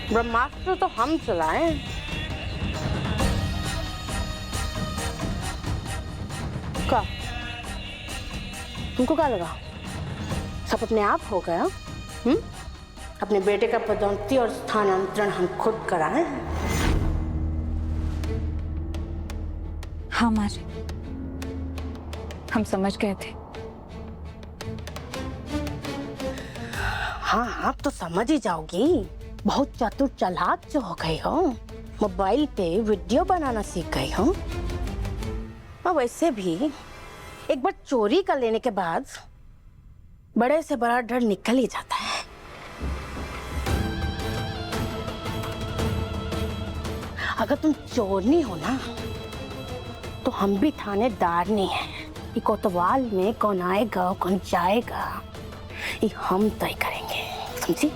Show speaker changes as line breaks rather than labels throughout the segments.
ब्रह्मास्त्र तो हम चलाएं। क्या तुमको क्या लगा सब अपने आप हो गया? अपने बेटे का पदोन्नति और स्थानांतरण हम खुद कराएं।
हाँ माँ जी, हम समझ गए थे।
हाँ आप तो समझ ही जाओगी, बहुत चतुर चालाक जो हो गई हो, मोबाइल पे वीडियो बनाना सीख गई हो। और वैसे भी एक बार चोरी कर लेने के बाद बड़े से बड़ा डर निकल ही जाता है। अगर तुम चोरनी हो ना तो हम भी थानेदार नहीं है। ये कोतवाल में कौन आएगा कौन जाएगा ये हम तय करेंगे, समझी?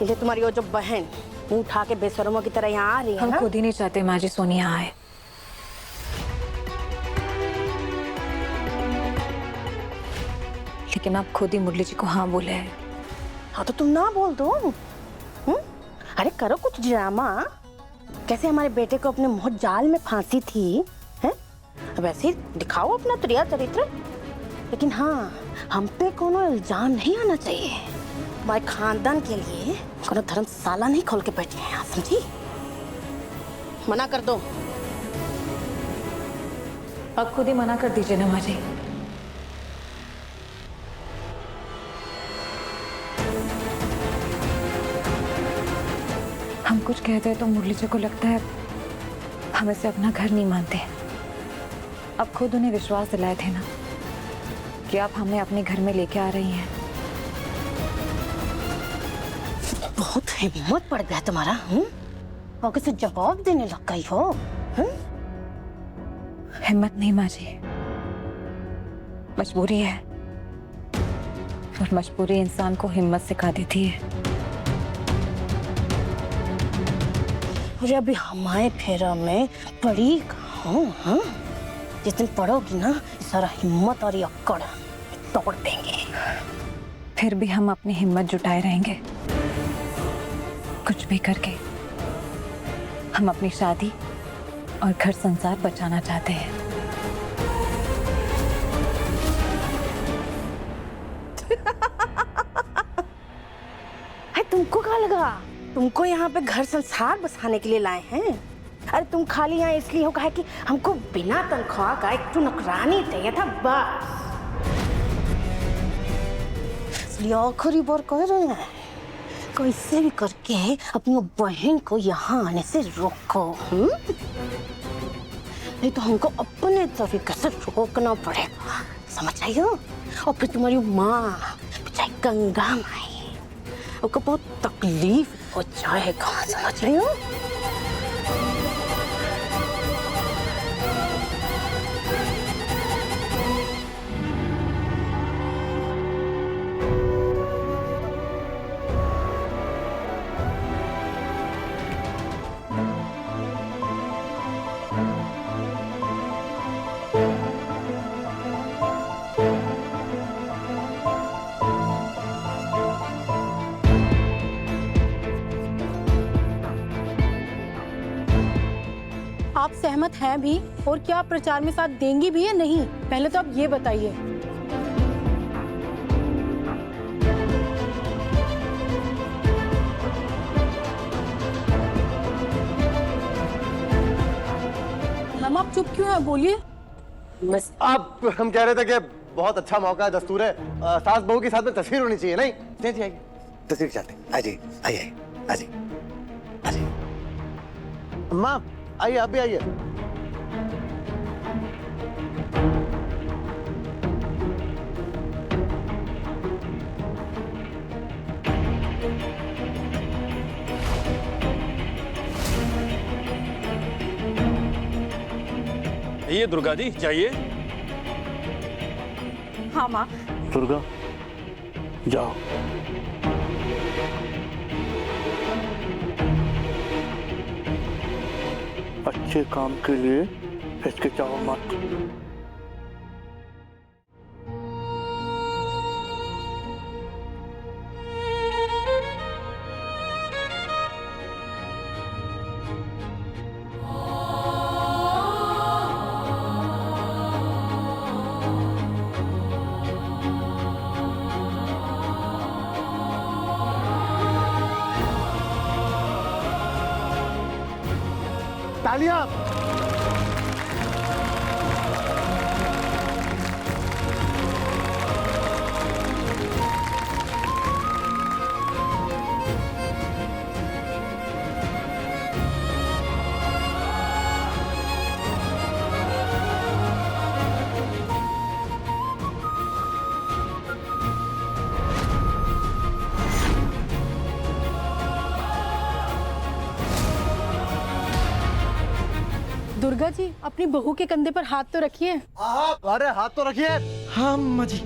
ये तुम्हारी वो जो बहन मुंह उठा के बेशर्मों की तरह यहाँ आ रही है
हम
ना?
खुद ही नहीं चाहते माँ जी सोनी यहाँ आए। लेकिन आप खुद ही मुरली जी को हाँ बोले हैं।
हाँ तो तुम ना बोल दो। अरे करो कुछ ड्रामा, कैसे हमारे बेटे को अपने मोह जाल में फांसी थी, हैं? वैसे दिखाओ अपना त्रिया चरित्र। लेकिन हाँ, हम पे कोनो इल्जाम नहीं आना चाहिए। हमारे खानदान के लिए कोनो धर्मशाला नहीं खोल के बैठे हैं, समझी? मना कर दो।
अब खुद ही मना कर दीजिए ना माँ जी। हम कुछ कहते हैं तो मुरली जी को लगता है हम इसे अपना घर नहीं मानते। अब खुद उन्हें विश्वास दिलाए थे ना कि आप हमें अपने घर में लेके आ रही हैं।
बहुत हिम्मत पड़ गया तुम्हारा, और किसे जवाब देने लग गई हो?
हिम्मत नहीं माँ जी, मजबूरी है, और मजबूरी इंसान को हिम्मत सिखा देती है।
अरे अभी हमारे फेरा में पड़ी कहाँ? हाँ? जिस दिन पढ़ोगी ना सारा हिम्मत और ये अक्कड़ तोड़ देंगे।
फिर भी हम अपनी हिम्मत जुटाए रहेंगे। कुछ भी करके हम अपनी शादी और घर संसार बचाना चाहते हैं।
तुमको क्या लगा तुमको यहाँ पे घर संसार बसाने के लिए लाए हैं? अरे तुम खाली यहाँ इसलिए हो कहा कि हमको बिना तनख्वाह का एक नौकरानी चाहिए था, बस। इसलिए आखिरी बार कह रहे हैं, कैसे भी करके अपनी बहन को यहाँ आने से रोको। नहीं तो हमको अपने तरीके से रोकना पड़ेगा, समझ आई हो? और फिर तुम्हारी माँ चाहे गंगा माई, उसको बहुत तकलीफ हो जाएगा, समझ रही हो?
आप सहमत हैं भी, और क्या आप प्रचार में साथ देंगी भी या नहीं, पहले तो आप ये बताइए। मैम आप चुप क्यों हैं, बोलिए।
बस आप, हम कह रहे थे कि बहुत अच्छा मौका है, दस्तूर है, सास बहू के साथ में तस्वीर होनी चाहिए। नहीं जी आइए, तस्वीर चाहते हैं। आइए आइए आइए आइए। अम्मा आइए, आप भी आइए।
ये दुर्गा जी जाइए।
हाँ माँ।
दुर्गा जाओ। अच्छे काम के लिए हिचकिचाओ मत। तालियां।
दुर्गा जी, अपनी बहू के कंधे पर हाथ तो रखिए।
अरे हाथ तो रखिए।
हाँ अम्मा जी।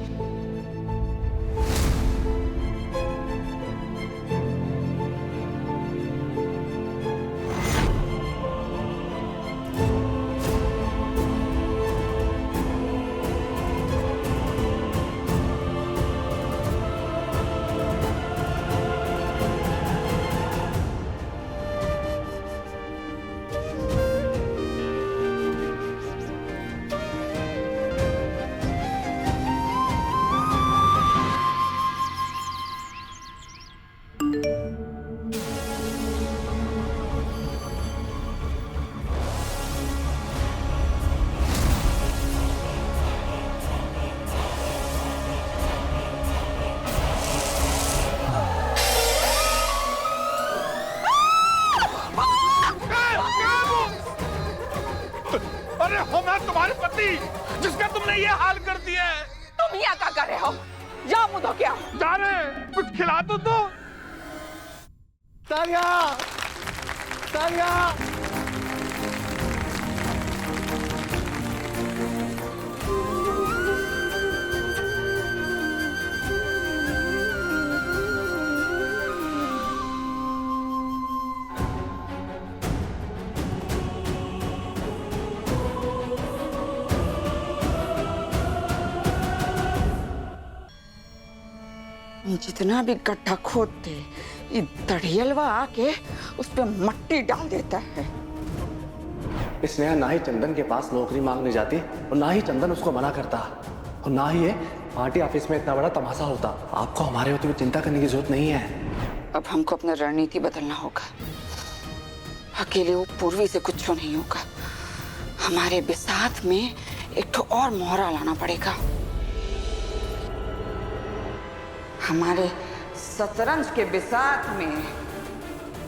अरे हो मैं तुम्हारे पति जिसका तुमने ये हाल कर दिया है।
तुम यहाँ क्या कर रहे हो? जाओ मुंह धो के आओ।
जा रहे कुछ खिला दो तो।
तालियां, तालियां।
जितना भी गड्ढा खोदते ये दड़ियलवा आके उस पे मट्टी डाल देता है।
स्नेहा ना ही चंदन के पास नौकरी मांगने जाती और ना ही चंदन उसको मना करता और ना ही ये पार्टी ऑफिस में इतना बड़ा तमाशा होता। आपको हमारे होते हुए चिंता करने की जरूरत नहीं है।
अब हमको अपना रणनीति बदलना होगा। अकेले वो पूर्वी से कुछ नहीं होगा। हमारे बिसात में एक ठो और मोहरा लाना पड़ेगा। हमारे शतरंज के बिसात में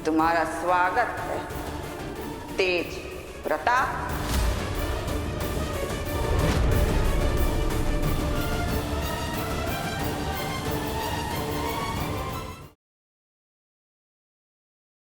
तुम्हारा स्वागत है, तेज प्रताप।